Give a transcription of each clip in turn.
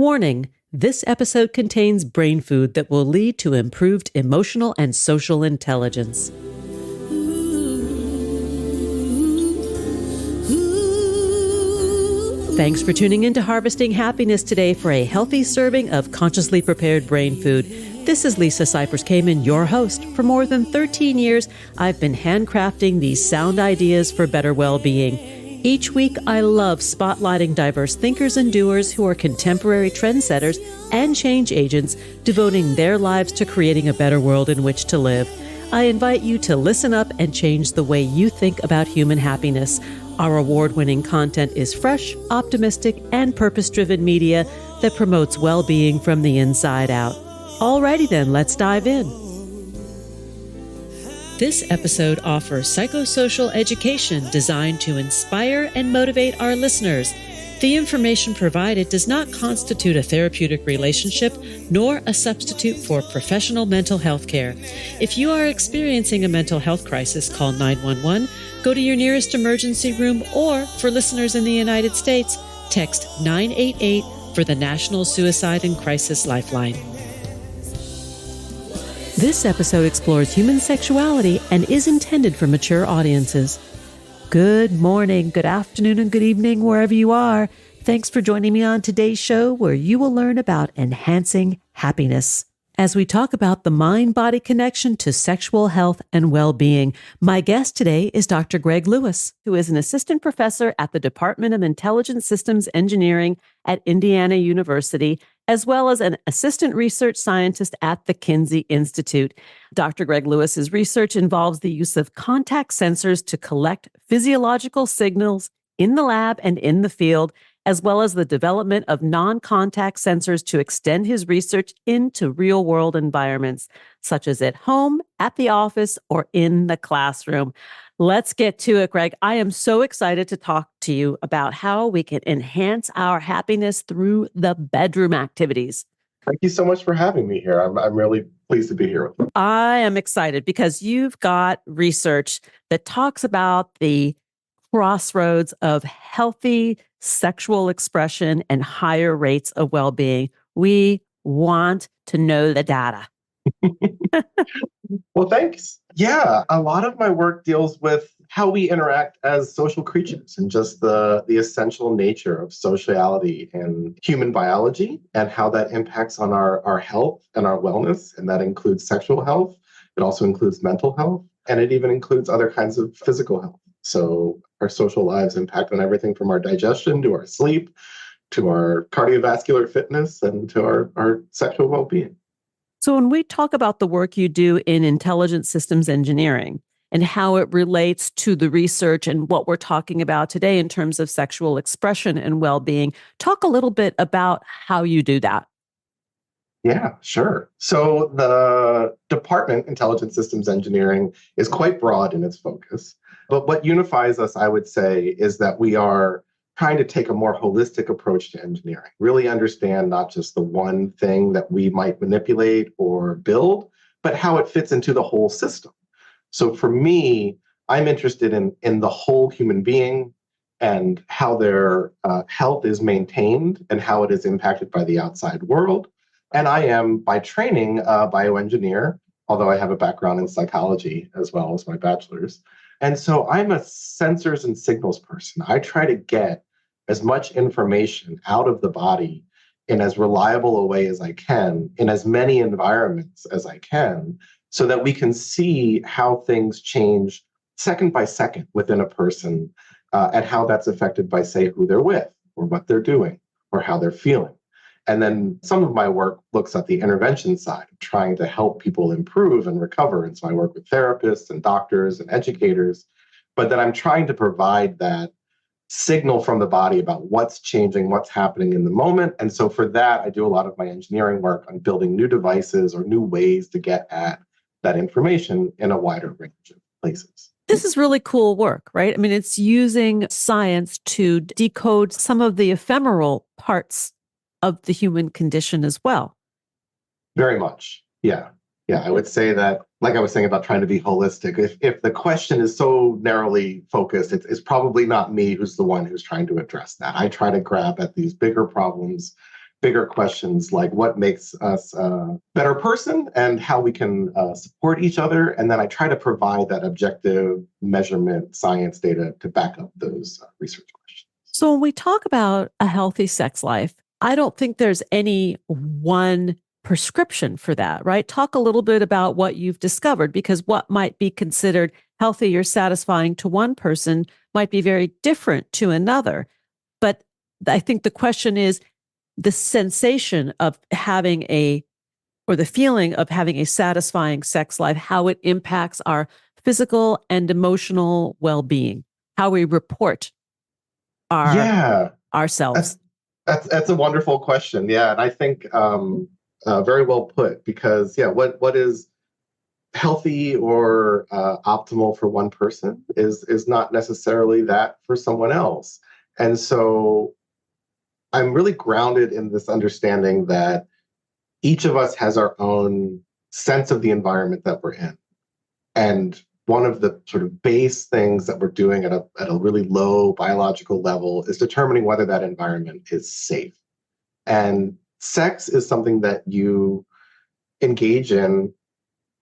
Warning, this episode contains brain food that will lead to improved emotional and social intelligence. Thanks for tuning in to Harvesting Happiness today for a healthy serving of consciously prepared brain food. This is Lisa Cypers Kamen, your host. For more than 13 years, I've been handcrafting these sound ideas for better well-being. Each week, I love spotlighting diverse thinkers and doers who are contemporary trendsetters and change agents, devoting their lives to creating a better world in which to live. I invite you to listen up and change the way you think about human happiness. Our award-winning content is fresh, optimistic, and purpose-driven media that promotes well-being from the inside out. Alrighty then, let's dive in. This episode offers psychosocial education designed to inspire and motivate our listeners. The information provided does not constitute a therapeutic relationship nor a substitute for professional mental health care. If you are experiencing a mental health crisis, call 911, go to your nearest emergency room, or for listeners in the United States, text 988 for the National Suicide and Crisis Lifeline. This episode explores human sexuality and is intended for mature audiences. Good morning, good afternoon, and good evening, wherever you are. Thanks for joining me on today's show, where you will learn about enhancing happiness. As we talk about the mind-body connection to sexual health and well-being, my guest today is Dr. Greg Lewis, who is an assistant professor at the Department of Intelligent Systems Engineering at Indiana University, as well as an assistant research scientist at the Kinsey Institute. Dr. Greg Lewis's research involves the use of contact sensors to collect physiological signals in the lab and in the field, as well as the development of non-contact sensors to extend his research into real-world environments, such as at home, at the office, or in the classroom. Let's get to it, Greg. I am so excited to talk to you about how we can enhance our happiness through the bedroom activities. Thank you so much for having me here. I'm really pleased to be here with you. I am excited because you've got research that talks about the crossroads of healthy sexual expression and higher rates of well-being. We want to know the data. Well, thanks. Yeah, a lot of my work deals with how we interact as social creatures and just the essential nature of sociality and human biology and how that impacts on our health and our wellness. And that includes sexual health. It also includes mental health. And it even includes other kinds of physical health. So our social lives impact on everything from our digestion to our sleep, to our cardiovascular fitness, and to our sexual well-being. So when we talk about the work you do in intelligent systems engineering and how it relates to the research and what we're talking about today in terms of sexual expression and well-being, talk a little bit about how you do that. Yeah, sure. So the department, Intelligent Systems Engineering, is quite broad in its focus. But what unifies us, I would say, is that we are trying to take a more holistic approach to engineering, really understand not just the one thing that we might manipulate or build, but how it fits into the whole system. So for me, I'm interested in the whole human being and how their health is maintained and how it is impacted by the outside world. And I am, by training, a bioengineer, although I have a background in psychology as well as my bachelor's. And so I'm a sensors and signals person. I try to get as much information out of the body in as reliable a way as I can, in as many environments as I can, so that we can see how things change second by second within a person and how that's affected by, say, who they're with or what they're doing or how they're feeling. And then some of my work looks at the intervention side, trying to help people improve and recover. And so I work with therapists and doctors and educators, but then I'm trying to provide that signal from the body about what's changing, what's happening in the moment. And so for that, I do a lot of my engineering work on building new devices or new ways to get at that information in a wider range of places. This is really cool work, right? I mean, it's using science to decode some of the ephemeral parts of the human condition as well. Very much. Yeah. Yeah. I would say that, like I was saying about trying to be holistic, if the question is so narrowly focused, it's probably not me who's the one who's trying to address that. I try to grab at these bigger problems bigger questions like what makes us a better person and how we can support each other. And then I try to provide that objective measurement science data to back up those research questions. So when we talk about a healthy sex life, I don't think there's any one prescription for that, right? Talk a little bit about what you've discovered, because what might be considered healthy or satisfying to one person might be very different to another. But I think the question is the sensation of having or the feeling of having a satisfying sex life, how it impacts our physical and emotional well-being, how we report Yeah, ourselves. that's a wonderful question. Yeah, and I think very well put, because what is healthy or optimal for one person is not necessarily that for someone else. And so I'm really grounded in this understanding that each of us has our own sense of the environment that we're in. And one of the sort of base things that we're doing at a really low biological level is determining whether that environment is safe. And sex is something that you engage in,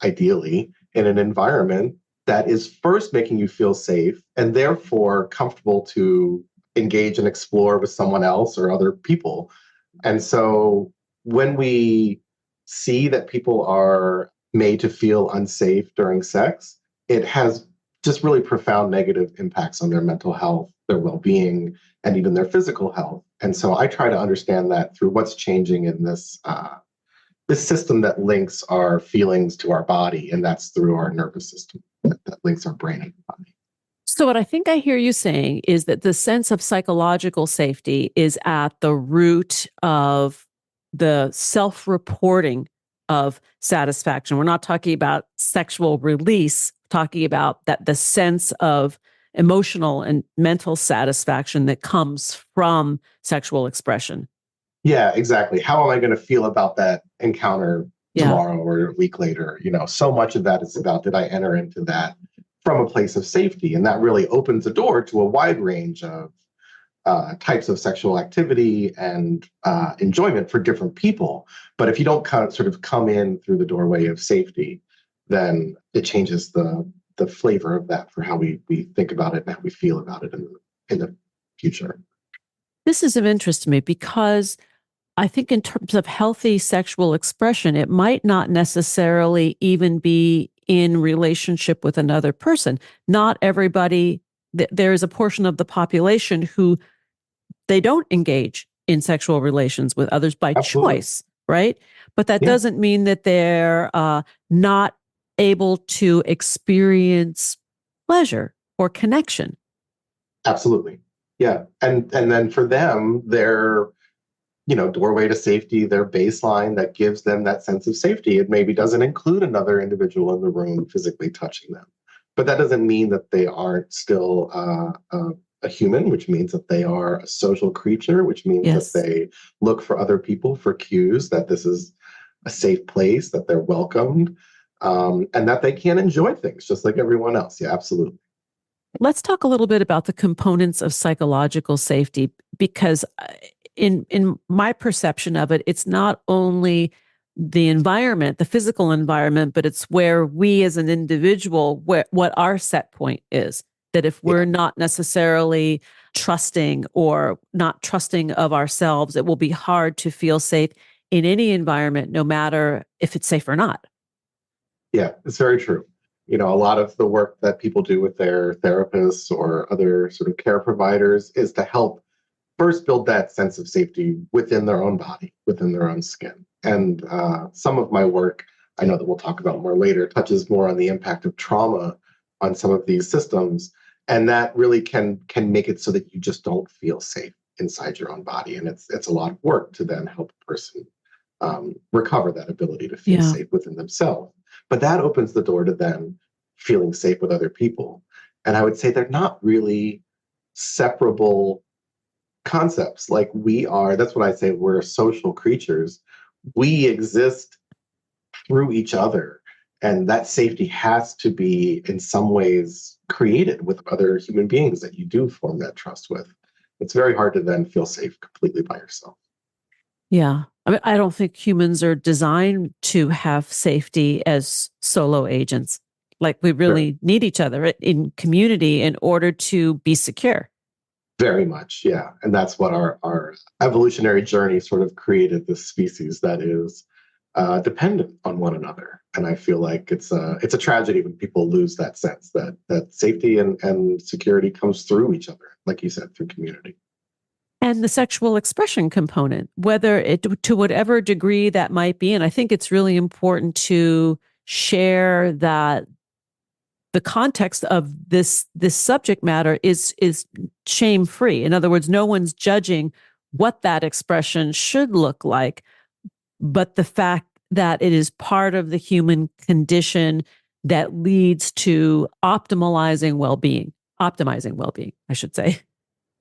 ideally, in an environment that is first making you feel safe and therefore comfortable to engage and explore with someone else or other people. And so when we see that people are made to feel unsafe during sex, it has just really profound negative impacts on their mental health, their well-being, and even their physical health. And so I try to understand that through what's changing in this system that links our feelings to our body, and that's through our nervous system that links our brain and body. So, what I think I hear you saying is that the sense of psychological safety is at the root of the self-reporting of satisfaction. We're not talking about sexual release, talking about that the sense of emotional and mental satisfaction that comes from sexual expression. Yeah, exactly. How am I going to feel about that encounter tomorrow or a week later? So much of that is about, did I enter into that from a place of safety? And that really opens the door to a wide range of types of sexual activity and enjoyment for different people. But if you don't sort of come in through the doorway of safety, then it changes the flavor of that for how we think about it and how we feel about it in the future. This is of interest to me because I think in terms of healthy sexual expression, it might not necessarily even be in relationship with another person. Not everybody, there is a portion of the population who they don't engage in sexual relations with others by Absolutely. choice, right? But that Yeah. doesn't mean that they're not able to experience pleasure or connection. Absolutely. Yeah. And then for them, their doorway to safety, their baseline that gives them that sense of safety, it maybe doesn't include another individual in the room physically touching them. But that doesn't mean that they aren't still a human, which means that they are a social creature, which means that they look for other people for cues that this is a safe place, that they're welcomed, and that they can enjoy things just like everyone else. Yeah, absolutely. Let's talk a little bit about the components of psychological safety, because in my perception of it, it's not only the environment, the physical environment, but it's where we as an individual, what our set point is. That if we're not necessarily trusting or not trusting of ourselves, it will be hard to feel safe in any environment, no matter if it's safe or not. Yeah, it's very true. A lot of the work that people do with their therapists or other sort of care providers is to help first build that sense of safety within their own body, within their own skin. And some of my work, I know that we'll talk about more later, touches more on the impact of trauma on some of these systems. And that really can make it so that you just don't feel safe inside your own body. And it's a lot of work to then help a person recover that ability to feel safe within themselves. But that opens the door to then feeling safe with other people. And I would say they're not really separable concepts. Like that's what I say, we're social creatures. We exist through each other. And that safety has to be in some ways created with other human beings that you do form that trust with. It's very hard to then feel safe completely by yourself. Yeah. I mean, I don't think humans are designed to have safety as solo agents. Like we Very, really need each other in community in order to be secure. very much, yeah. And that's what our evolutionary journey sort of created this species that is dependent on one another. And I feel like it's a tragedy when people lose that sense that safety and security comes through each other, like you said, through community. And the sexual expression component, whether it to whatever degree that might be. And I think it's really important to share that the context of this subject matter is shame free. In other words, no one's judging what that expression should look like, but the fact that it is part of the human condition that leads to optimizing well-being, I should say.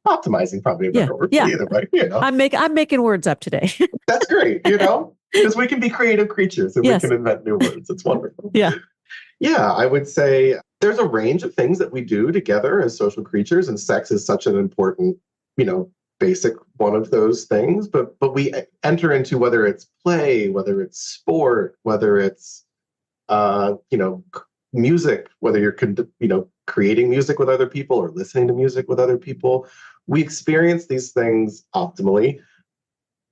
Optimizing, probably a Yeah. better word, but Yeah. either way, I'm making words up today. that's great, because we can be creative creatures and we Yes. can invent new words. It's wonderful. Yeah. Yeah, I would say there's a range of things that we do together as social creatures, and sex is such an important, basic one of those things. But we enter into, whether it's play, whether it's sport, whether it's music, whether you're creating music with other people or listening to music with other people. We experience these things optimally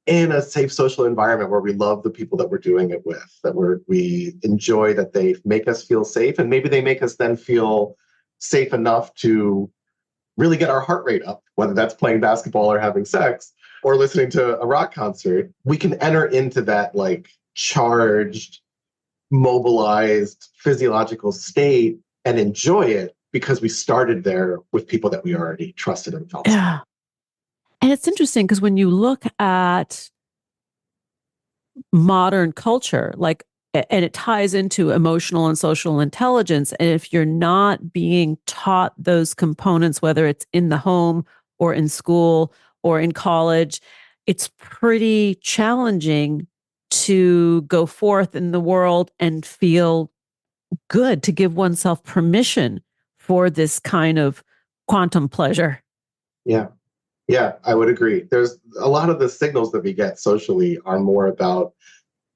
in a safe social environment where we love the people that we're doing it with, that we enjoy, that they make us feel safe, and maybe they make us then feel safe enough to really get our heart rate up, whether that's playing basketball or having sex or listening to a rock concert. We can enter into that like charged, mobilized physiological state and enjoy it because we started there with people that we already trusted and felt. Yeah. And it's interesting because when you look at modern culture, and it ties into emotional and social intelligence. And if you're not being taught those components, whether it's in the home or in school or in college, it's pretty challenging to go forth in the world and feel good, to give oneself permission for this kind of quantum pleasure. Yeah. Yeah, I would agree. There's a lot of the signals that we get socially are more about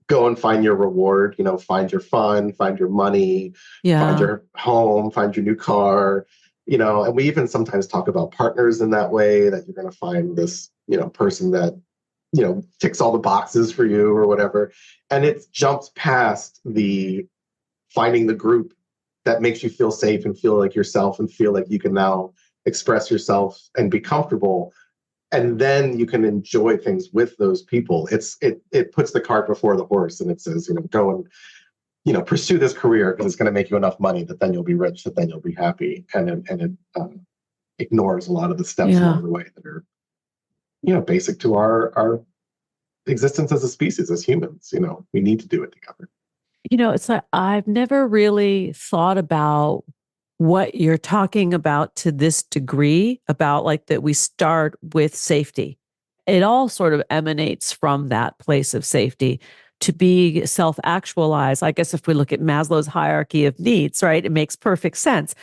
go and find your reward, find your fun, find your money, find Yeah. your home, find your new car, and we even sometimes talk about partners in that way, that you're going to find this, person that, ticks all the boxes for you or whatever. And it jumps past the finding the group that makes you feel safe and feel like yourself and feel like you can now express yourself and be comfortable, and then you can enjoy things with those people. It puts the cart before the horse, and it says, go and pursue this career because it's going to make you enough money that then you'll be rich, that then you'll be happy, and it ignores a lot of the steps along the way that are basic to our existence as a species, as humans. We need to do it together. It's like I've never really thought about what you're talking about to this degree, about like that we start with safety. It all sort of emanates from that place of safety to be self-actualized. I guess if we look at Maslow's hierarchy of needs, right, it makes perfect sense.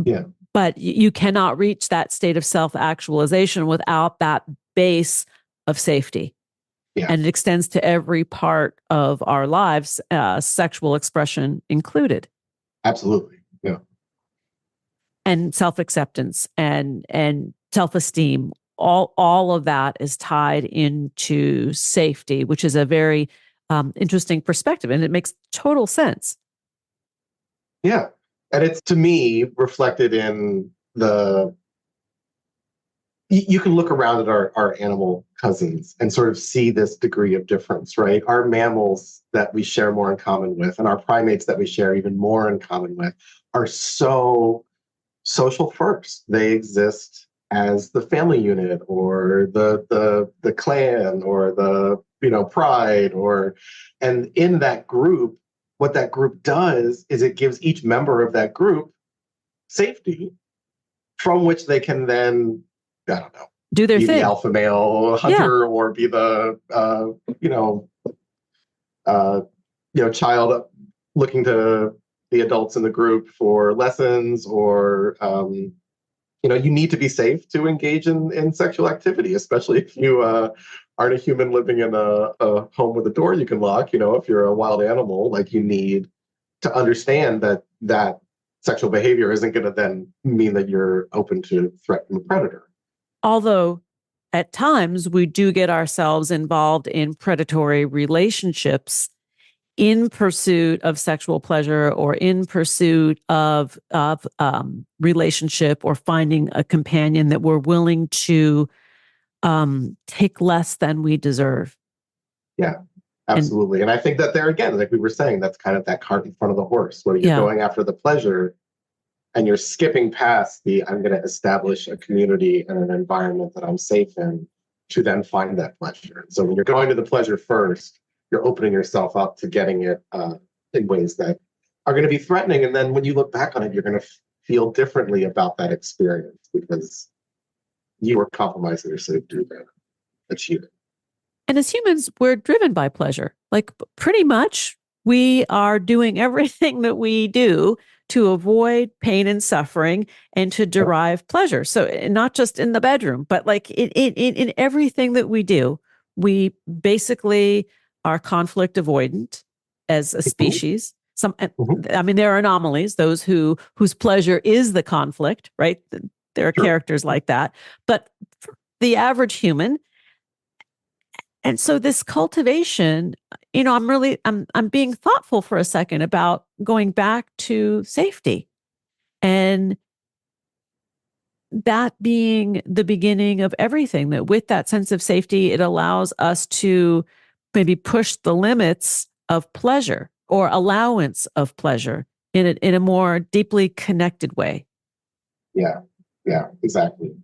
Yeah. But you cannot reach that state of self-actualization without that base of safety. Yeah. And it extends to every part of our lives, sexual expression included. Absolutely. Yeah. And self-acceptance and self-esteem, all of that is tied into safety, which is a very interesting perspective, and it makes total sense. Yeah. And it's, to me, reflected in you can look around at our animal cousins and sort of see this degree of difference, right? Our mammals that we share more in common with, and our primates that we share even more in common with, are so social first. They exist as the family unit or the clan or the pride, and in that group, what that group does is it gives each member of that group safety from which they can then, I don't know, do their be thing. The alpha male hunter, or be the child looking to the adults in the group for lessons, or you need to be safe to engage in sexual activity, especially if you aren't a human living in a home with a door you can lock. If you're a wild animal, like, you need to understand that sexual behavior isn't going to then mean that you're open to threat from a predator. Although at times we do get ourselves involved in predatory relationships in pursuit of sexual pleasure or in pursuit of relationship or finding a companion that we're willing to take less than we deserve. Yeah, absolutely. And I think that there again, like we were saying, that's kind of that cart in front of the horse, where you're going after the pleasure and you're skipping past I'm going to establish a community and an environment that I'm safe in to then find that pleasure. So when you're going to the pleasure first, you're opening yourself up to getting it in ways that are going to be threatening. And then when you look back on it, you're going to feel differently about that experience because you were compromising your safety to achieve it. And as humans, we're driven by pleasure. Like pretty much we are doing everything that we do to avoid pain and suffering and to derive pleasure. So not just in the bedroom, but like in everything that we do, we basically are conflict avoidant as a species. I mean, there are anomalies, those whose pleasure is the conflict, right? There are characters like that, but for the average human. And so this cultivation, I'm being thoughtful for a second about going back to safety and that being the beginning of everything, that with that sense of safety, it allows us to maybe push the limits of pleasure or allowance of pleasure in a more deeply connected way. Yeah, exactly.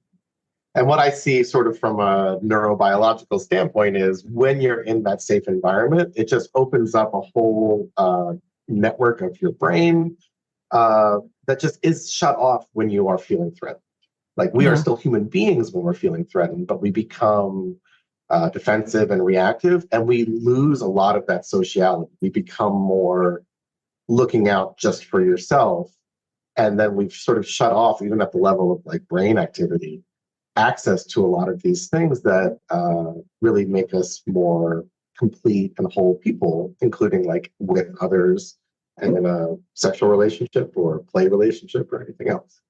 And what I see sort of from a neurobiological standpoint is when you're in that safe environment, it just opens up a whole network of your brain that just is shut off when you are feeling threatened. Like we are still human beings when we're feeling threatened, but we become defensive and reactive, and we lose a lot of that sociality. We become more looking out just for yourself. And then we've sort of shut off, even at the level of like brain activity, access to a lot of these things that really make us more complete and whole people, including like with others and in a sexual relationship or play relationship or anything else.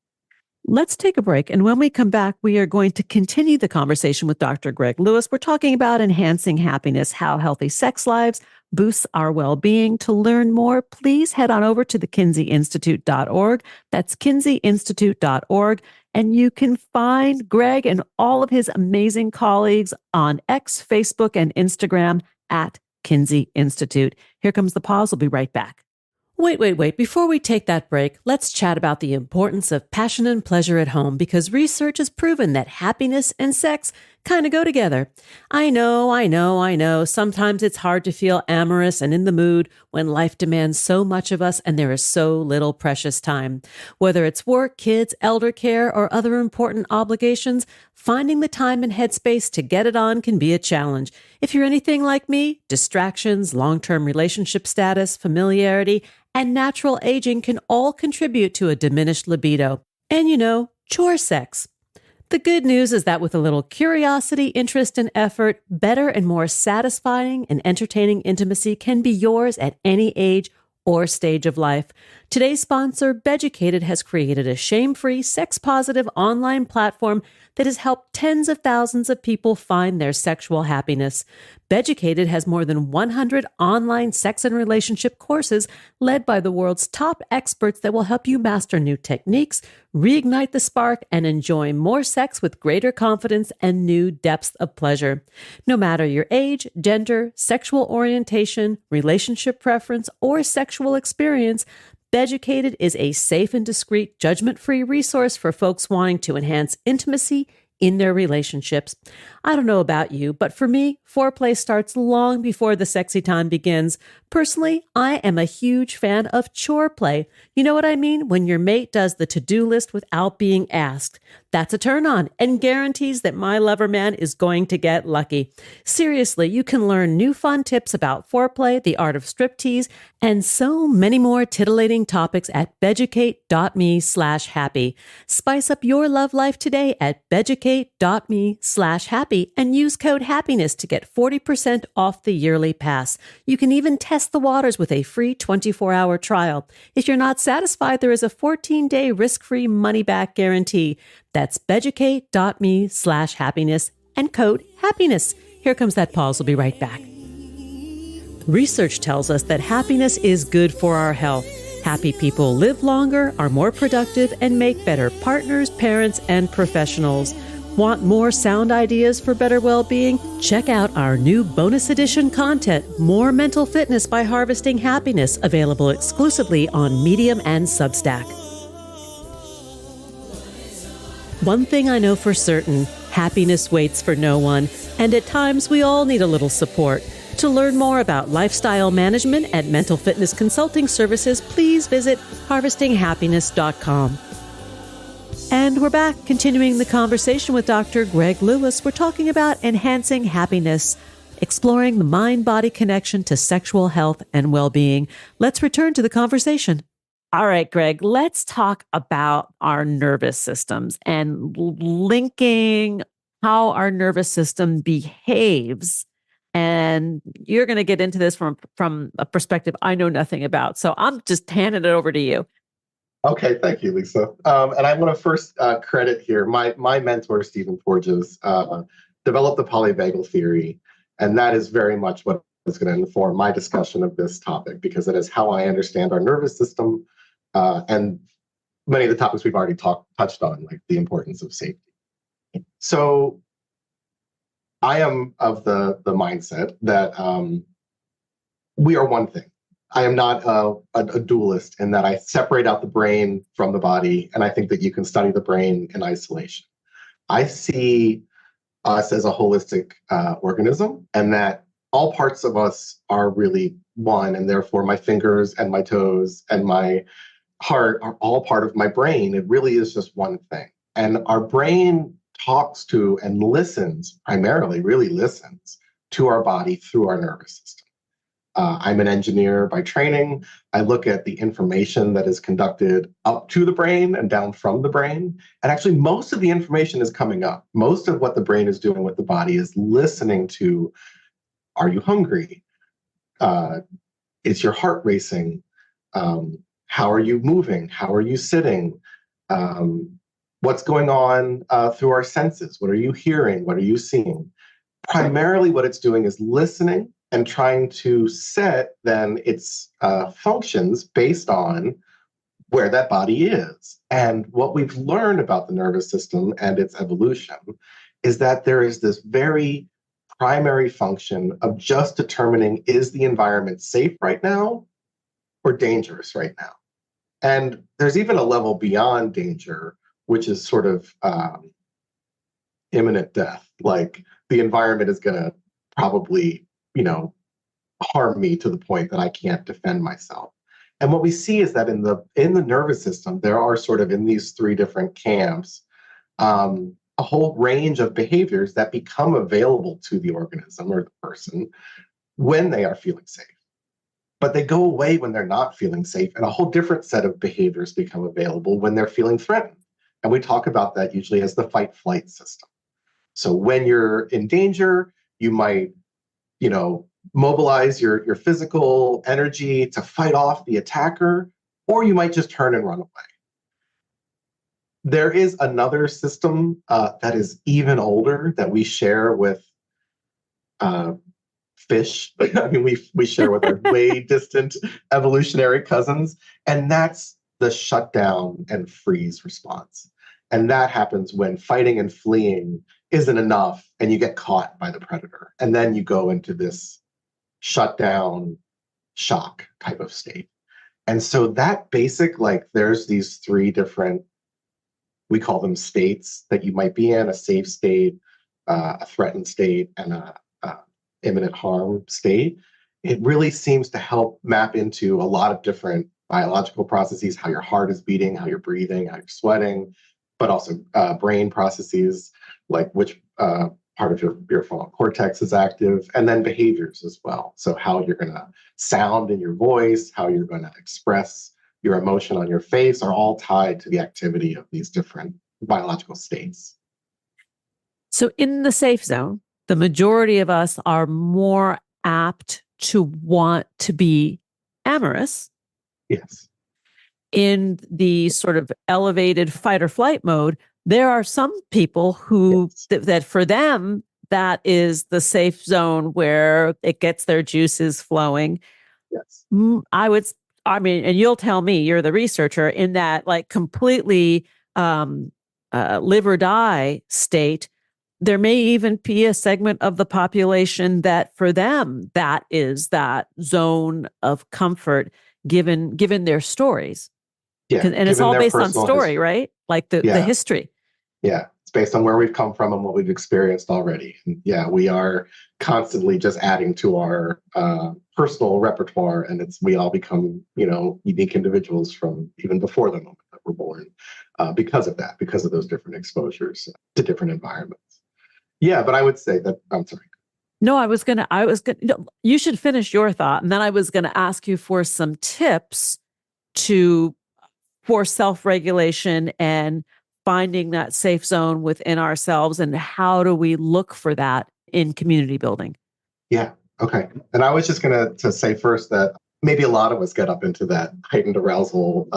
Let's take a break. And when we come back, we are going to continue the conversation with Dr. Greg Lewis. We're talking about enhancing happiness, how healthy sex lives boosts our well-being. To learn more, please head on over to the kinseyinstitute.org. That's kinseyinstitute.org. And you can find Greg and all of his amazing colleagues on X, Facebook, and Instagram at Kinsey Institute. Here comes the pause. We'll be right back. Wait. Before we take that break, let's chat about the importance of passion and pleasure at home, because research has proven that happiness and sex kind of go together. I know. Sometimes it's hard to feel amorous and in the mood when life demands so much of us and there is so little precious time. Whether it's work, kids, elder care, or other important obligations, finding the time and headspace to get it on can be a challenge. If you're anything like me, distractions, long-term relationship status, familiarity, and natural aging can all contribute to a diminished libido. And chore sex. The good news is that with a little curiosity, interest, and effort, better and more satisfying and entertaining intimacy can be yours at any age or stage of life. Today's sponsor, Beducated, has created a shame-free, sex-positive online platform that has helped tens of thousands of people find their sexual happiness. Beducated has more than 100 online sex and relationship courses led by the world's top experts that will help you master new techniques, reignite the spark, and enjoy more sex with greater confidence and new depths of pleasure. No matter your age, gender, sexual orientation, relationship preference, or sexual experience, Beducated is a safe and discreet, judgment-free resource for folks wanting to enhance intimacy in their relationships. I don't know about you, but for me, foreplay starts long before the sexy time begins. Personally, I am a huge fan of chore play. You know what I mean? When your mate does the to-do list without being asked. That's a turn on and guarantees that my lover man is going to get lucky. Seriously, you can learn new fun tips about foreplay, the art of striptease, and so many more titillating topics at beducate.me/happy. Spice up your love life today at beducate.me/happy. educate.me/happy and use code happiness to get 40% off the yearly pass. You can even test the waters with a free 24-hour trial. If you're not satisfied, there is a 14-day risk-free money-back guarantee. That's educate.me/happiness and code happiness. Here comes that pause. We'll be right back. Research tells us that happiness is good for our health. Happy people live longer, are more productive, and make better partners, parents, and professionals. Want more sound ideas for better well-being? Check out our new bonus edition content, More Mental Fitness by Harvesting Happiness, available exclusively on Medium and Substack. One thing I know for certain, happiness waits for no one, and at times we all need a little support. To learn more about lifestyle management and mental fitness consulting services, please visit harvestinghappiness.com. And we're back, continuing the conversation with Dr. Greg Lewis. We're talking about enhancing happiness, exploring the mind-body connection to sexual health and well-being. Let's return to the conversation. All right, Greg, let's talk about our nervous systems and linking how our nervous system behaves. And you're going to get into this from a perspective I know nothing about. So I'm just handing it over to you. Okay, thank you, Lisa. And I want to first credit here my mentor, Stephen Porges, developed the polyvagal theory. And that is very much what is going to inform my discussion of this topic, because it is how I understand our nervous system and many of the topics we've already touched on, like the importance of safety. So I am of the mindset that we are one thing. I am not a dualist in that I separate out the brain from the body, and I think that you can study the brain in isolation. I see us as a holistic organism, and that all parts of us are really one, and therefore my fingers and my toes and my heart are all part of my brain. It really is just one thing. And our brain talks to and listens, primarily really listens to our body through our nervous system. I'm an engineer by training. I look at the information that is conducted up to the brain and down from the brain. And actually, most of the information is coming up. Most of what the brain is doing with the body is listening to, are you hungry? Is your heart racing? How are you moving? How are you sitting? What's going on through our senses? What are you hearing? What are you seeing? Primarily what it's doing is listening and trying to set then its functions based on where that body is. And what we've learned about the nervous system and its evolution is that there is this very primary function of just determining, is the environment safe right now or dangerous right now? And there's even a level beyond danger, which is sort of imminent death. Like the environment is going to probably, harm me to the point that I can't defend myself. And what we see is that in the nervous system, there are sort of in these three different camps, a whole range of behaviors that become available to the organism or the person when they are feeling safe. But they go away when they're not feeling safe, and a whole different set of behaviors become available when they're feeling threatened. And we talk about that usually as the fight-flight system. So when you're in danger, you might, mobilize your physical energy to fight off the attacker, or you might just turn and run away. There is another system that is even older that we share with fish. I mean, we share with our way distant evolutionary cousins, and that's the shutdown and freeze response. And that happens when fighting and fleeing isn't enough and you get caught by the predator. And then you go into this shutdown shock type of state. And so that basic, there's these three different, we call them states that you might be in: a safe state, a threatened state, and a imminent harm state. It really seems to help map into a lot of different biological processes, how your heart is beating, how you're breathing, how you're sweating, but also brain processes, like which part of your frontal cortex is active, and then behaviors as well. So how you're going to sound in your voice, how you're going to express your emotion on your face are all tied to the activity of these different biological states. So in the safe zone, the majority of us are more apt to want to be amorous. Yes. In the sort of elevated fight or flight mode, there are some people who Yes. that for them, that is the safe zone where it gets their juices flowing. Yes. I mean, and you'll tell me, you're the researcher, in that like completely um, live or die state, there may even be a segment of the population that for them, that is that zone of comfort given their stories. Yeah. And it's Given all their based on personal story, history. right? Like the Yeah. history. Yeah. It's based on where we've come from and what we've experienced already. And yeah, we are constantly just adding to our personal repertoire, and we all become, unique individuals from even before the moment that we're born, because of that, because of those different exposures to different environments. Yeah, but I would say that I'm sorry. No, no, you should finish your thought. And then I was going to ask you for some tips to for self-regulation and finding that safe zone within ourselves, and how do we look for that in community building. Yeah. Okay. And I was just going to say first that maybe a lot of us get up into that heightened arousal,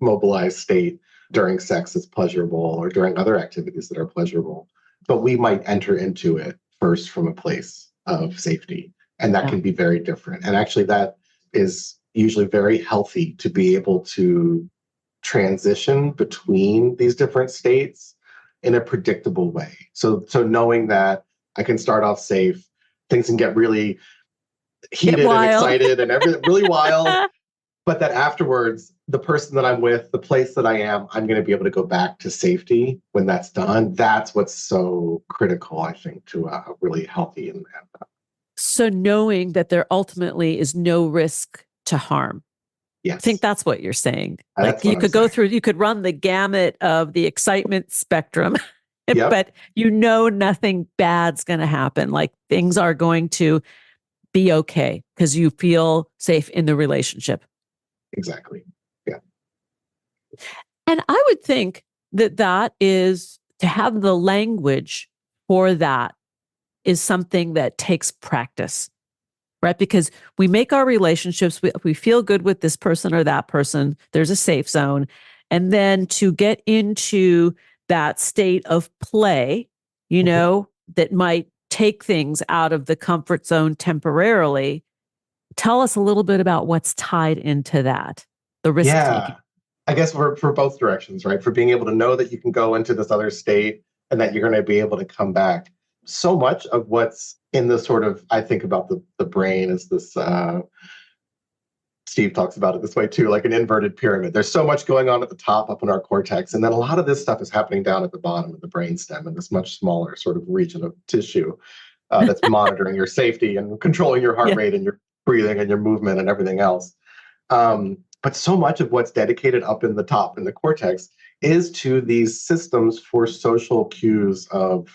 mobilized state during sex that's pleasurable or during other activities that are pleasurable. But we might enter into it first from a place of safety. And that Yeah. can be very different. And actually, that is usually very healthy to be able to transition between these different states in a predictable way. So knowing that I can start off safe, things can get really Get heated and wild. excited and everything really wild. But that afterwards, the person that I'm with, the place that I am, I'm going to be able to go back to safety when that's done. That's what's so critical, I think, to a really healthy and So knowing that there ultimately is no risk to harm. I think yes, that's what you're saying. Like that's what you I'm could go saying. through, you could run the gamut of the excitement spectrum, Yep, but nothing bad's going to happen. Like things are going to be okay because you feel safe in the relationship. exactly. Yeah, And I would think that that is to have the language for that is something that takes practice, right? Because we make our relationships, we feel good with this person or that person, there's a safe zone. And then to get into that state of play, that might take things out of the comfort zone temporarily. Tell us a little bit about what's tied into that, the risk yeah. taking. I guess for both directions, right? For being able to know that you can go into this other state and that you're going to be able to come back. So much of what's in the sort of, I think about the brain is this, Steve talks about it this way too, like an inverted pyramid. There's so much going on at the top up in our cortex. And then a lot of this stuff is happening down at the bottom of the brainstem in this much smaller sort of region of tissue that's monitoring your safety and controlling your heart Yeah. rate and your breathing and your movement and everything else. But so much of what's dedicated up in the top in the cortex is to these systems for social cues of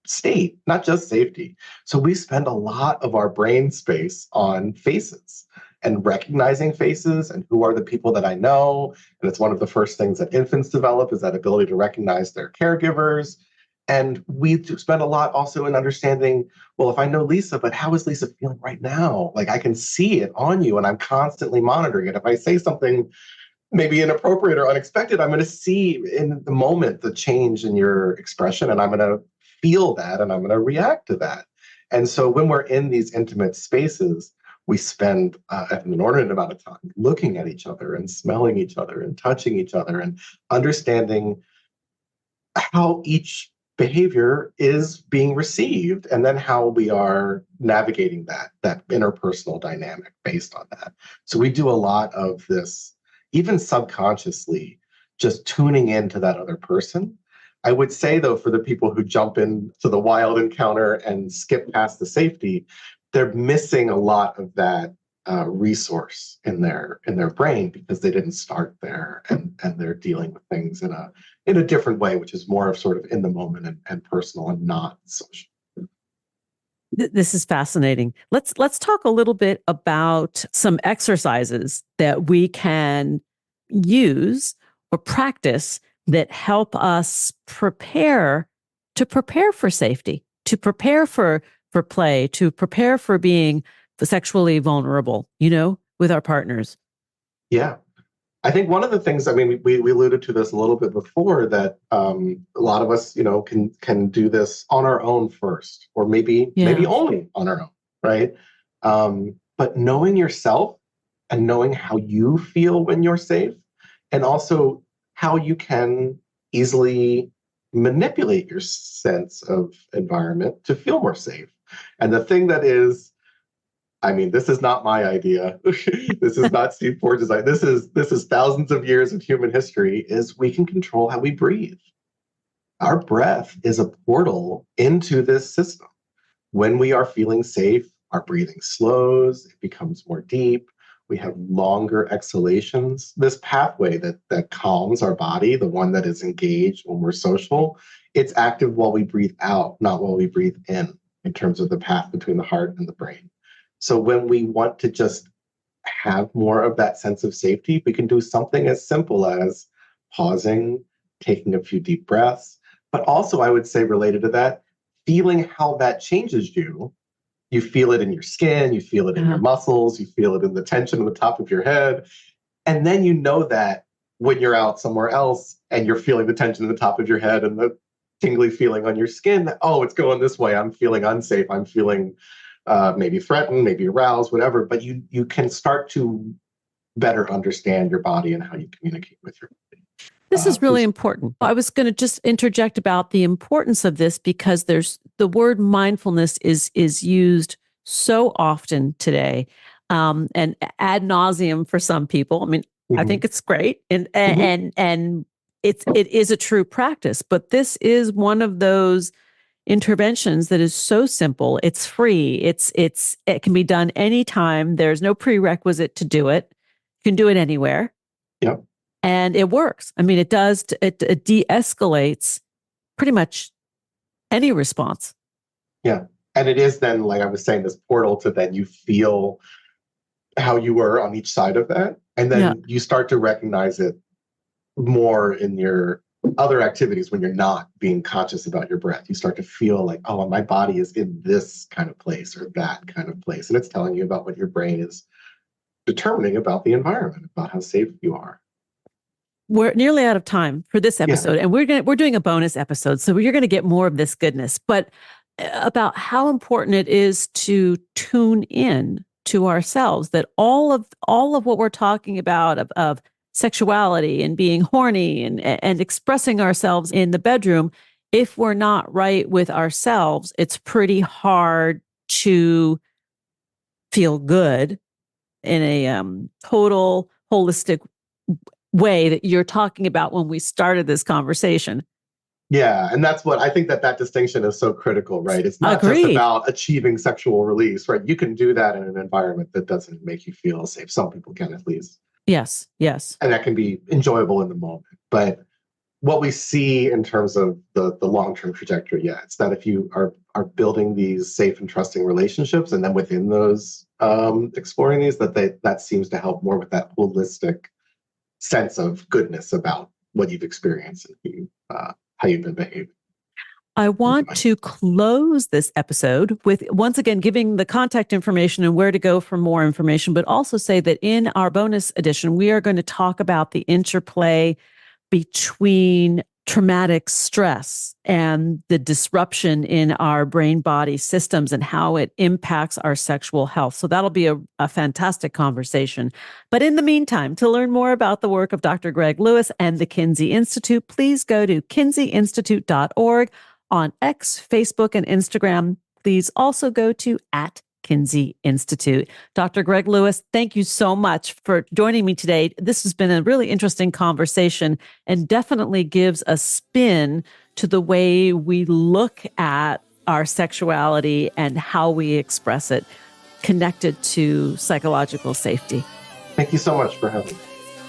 state, not just safety. So we spend a lot of our brain space on faces and recognizing faces and who are the people that I know. And it's one of the first things that infants develop is that ability to recognize their caregivers. And we spend a lot also in understanding, well, if I know Lisa, but how is Lisa feeling right now? Like I can see it on you and I'm constantly monitoring it. If I say something maybe inappropriate or unexpected, I'm going to see in the moment the change in your expression and I'm going to feel that and I'm going to react to that. And so when we're in these intimate spaces, we spend an inordinate amount of time looking at each other and smelling each other and touching each other and understanding how each behavior is being received and then how we are navigating that interpersonal dynamic based on that. So we do a lot of this even subconsciously, just tuning into that other person. I would say though, for the people who jump into the wild encounter and skip past the safety, they're missing a lot of that resource in their brain because they didn't start there and they're dealing with things in a different way, which is more of sort of in the moment and personal and not social. This is fascinating. Let's talk a little bit about some exercises that we can use or practice that help us prepare to prepare for safety, to prepare for play, to prepare for being sexually vulnerable, with our partners. Yeah. I think one of the things, I mean, we alluded to this a little bit before, that a lot of us, can do this on our own first, or maybe only on our own, right? But knowing yourself and knowing how you feel when you're safe, and also how you can easily manipulate your sense of environment to feel more safe. And the thing that is, I mean, this is not my idea. This is not Steve Porges' idea. This is thousands of years of human history, is we can control how we breathe. Our breath is a portal into this system. When we are feeling safe, our breathing slows, it becomes more deep. We have longer exhalations. This pathway that calms our body, the one that is engaged when we're social, it's active while we breathe out, not while we breathe in terms of the path between the heart and the brain. So when we want to just have more of that sense of safety, we can do something as simple as pausing, taking a few deep breaths, but also, I would say, related to that, feeling how that changes you. You feel it in your skin, you feel it in your muscles, you feel it in the tension on the top of your head. And then you know that when you're out somewhere else and you're feeling the tension in the top of your head and the tingly feeling on your skin, that, oh, it's going this way. I'm feeling unsafe. I'm feeling maybe threatened, maybe aroused, whatever. But you can start to better understand your body and how you communicate with your body. This is really important. I was going to just interject about the importance of this, because there's the word mindfulness is used so often today, and ad nauseum for some people. I mean, I think it's great, and it is a true practice. But this is one of those interventions that is so simple. It's free. It can be done anytime. There's no prerequisite to do it. You can do it anywhere. Yep. And it works. I mean, it does. It de-escalates pretty much any response. Yeah. And it is then, like I was saying, this portal to then you feel how you were on each side of that. And then you start to recognize it more in your other activities when you're not being conscious about your breath. You start to feel like, oh, my body is in this kind of place or that kind of place. And it's telling you about what your brain is determining about the environment, about how safe you are. We're nearly out of time for this episode, and we're doing a bonus episode, so you're going to get more of this goodness. But about how important it is to tune in to ourselves, that all of what we're talking about of sexuality and being horny and expressing ourselves in the bedroom, if we're not right with ourselves, it's pretty hard to feel good in a total holistic way that you're talking about when we started this conversation. Yeah. And that's what I think, that distinction is so critical, right? It's not just about achieving sexual release, right? You can do that in an environment that doesn't make you feel safe. Some people can, at least. Yes. And that can be enjoyable in the moment. But what we see in terms of the long-term trajectory, it's that if you are building these safe and trusting relationships, and then within those exploring these, that seems to help more with that holistic sense of goodness about what you've experienced and how you've been behaving. I want to close this episode with, once again, giving the contact information and where to go for more information, but also say that in our bonus edition, we are going to talk about the interplay between traumatic stress and the disruption in our brain-body systems and how it impacts our sexual health. So that'll be a fantastic conversation. But in the meantime, to learn more about the work of Dr. Greg Lewis and the Kinsey Institute, please go to kinseyinstitute.org on X, Facebook, and Instagram. Please also go to @Kinsey Institute. Dr. Greg Lewis, thank you so much for joining me today. This has been a really interesting conversation and definitely gives a spin to the way we look at our sexuality and how we express it, connected to psychological safety. Thank you so much for having me.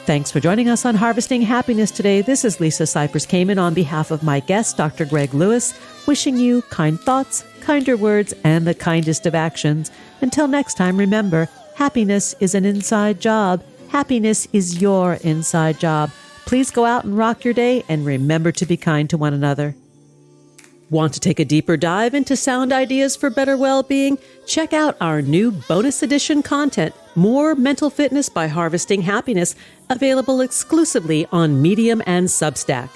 Thanks for joining us on Harvesting Happiness today. This is Lisa Cypers Kamen on behalf of my guest, Dr. Greg Lewis, wishing you kind thoughts, kinder words, and the kindest of actions. Until next time, remember, happiness is an inside job. Happiness is your inside job. Please go out and rock your day, and remember to be kind to one another. Want to take a deeper dive into sound ideas for better well-being? Check out our new bonus edition content, More Mental Fitness by Harvesting Happiness, available exclusively on Medium and Substack.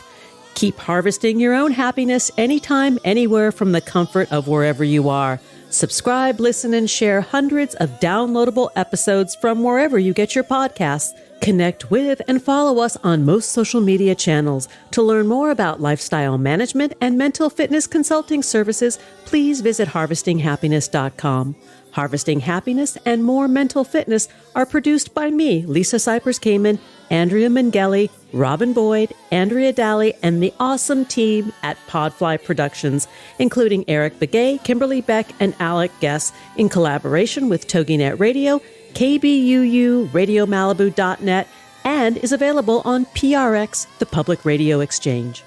Keep harvesting your own happiness anytime, anywhere from the comfort of wherever you are. Subscribe, listen, and share hundreds of downloadable episodes from wherever you get your podcasts. Connect with and follow us on most social media channels. To learn more about lifestyle management and mental fitness consulting services, please visit harvestinghappiness.com. Harvesting Happiness and More Mental Fitness are produced by me, Lisa Cypers Kamen, Andrea Mengele, Robin Boyd, Andrea Daly, and the awesome team at Podfly Productions, including Eric Begay, Kimberly Beck, and Alec Guess, in collaboration with TogiNet Radio, KBUU, RadioMalibu.net, and is available on PRX, the Public Radio Exchange.